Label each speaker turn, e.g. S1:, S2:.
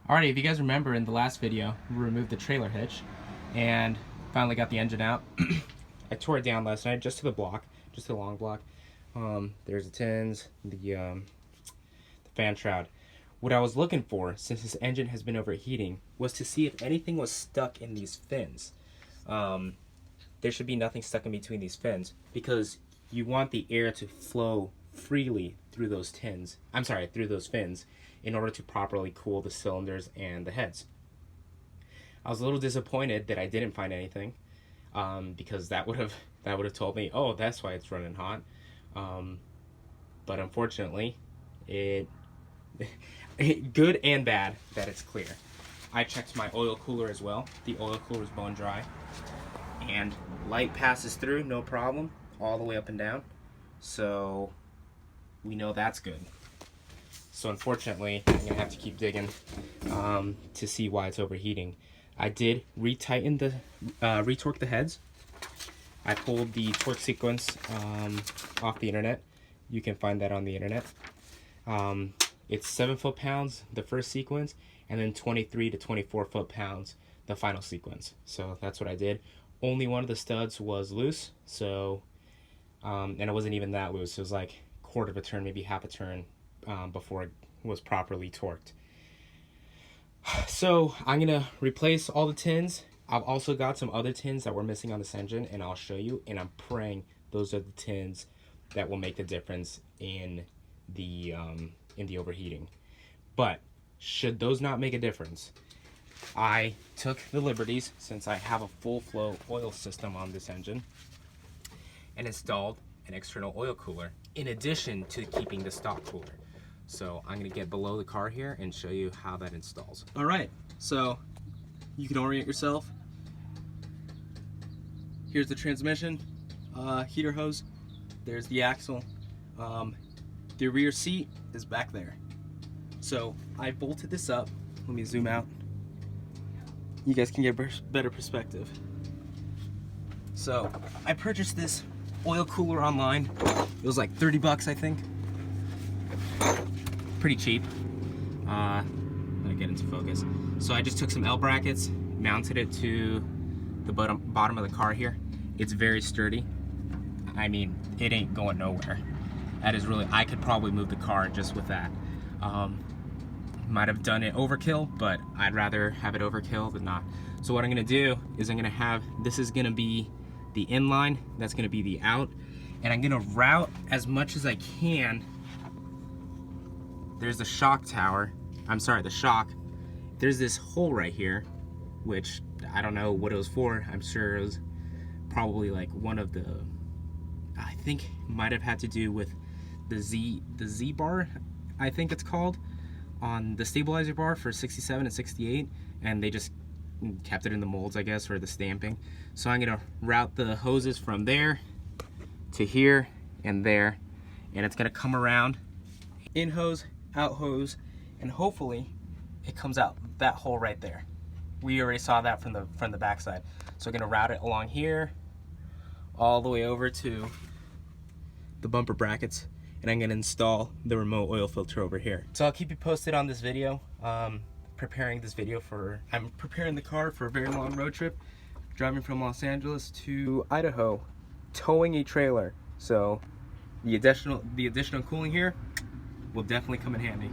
S1: Alrighty, if you guys remember in the last video, we removed the trailer hitch and finally got the engine out. I tore it down last night just to the block, just to the long block. There's the tins, the fan shroud. What I was looking for, since this engine has been overheating, was to see if anything was stuck in these fins. There should be nothing stuck in between these fins because you want the air to flow freely through those through those fins in order to properly cool the cylinders and the heads. I was a little disappointed that I didn't find anything because that would have told me, oh, that's why it's running hot. But unfortunately, good and bad that it's clear. I checked my oil cooler as well. The oil cooler is bone dry, and light passes through, no problem, all the way up and down. So we know that's good. So unfortunately, I'm gonna have to keep digging to see why it's overheating. I did retorque the heads. I pulled the torque sequence off the internet. You can find that on the internet. It's 7 foot-pounds the first sequence, and then 23 to 24 foot-pounds the final sequence. So that's what I did. Only one of the studs was loose, so and it wasn't even that loose. It was like quarter of a turn, maybe half a turn before it was properly torqued. So I'm gonna replace all the tins. I've also got some other tins that were missing on this engine, and I'll show you, and I'm praying those are the tins that will make the difference in the overheating. But should those not make a difference, I took the liberties, since I have a full flow oil system on this engine, and installed an external oil cooler in addition to keeping the stock cooler. So I'm gonna get below the car here and show you how that installs. All right, so you can orient yourself. Here's the transmission, heater hose. There's the axle. The rear seat is back there. So I bolted this up. Let me zoom out. You guys can get a better perspective. So I purchased this oil cooler online. It was like 30 bucks, I think. Pretty cheap. Let me get into focus. So I just took some L brackets, mounted it to the bottom of the car here. It's very sturdy. I mean, it ain't going nowhere. That is really, I could probably move the car just with that. Might have done it overkill, but I'd rather have it overkill than not. So what I'm gonna do is I'm gonna have, this is gonna be the inline, that's gonna be the out, and I'm gonna route as much as I can. There's the shock tower, the shock. There's this hole right here, which I don't know what it was for. I'm sure it was probably like one of the, I think might have had to do with the Z bar, I think it's called, on the stabilizer bar for 67 and 68, and they just kept it in the molds, I guess, or the stamping. So I'm gonna route the hoses from there to here and there, and it's gonna come around, in hose, out hose, and hopefully it comes out that hole right there. We already saw that from the backside. So I'm gonna route it along here, all the way over to the bumper brackets, and I'm gonna install the remote oil filter over here. So I'll keep you posted on this video. I'm preparing the car for a very long road trip, driving from Los Angeles to Idaho, towing a trailer. So the additional cooling here will definitely come in handy.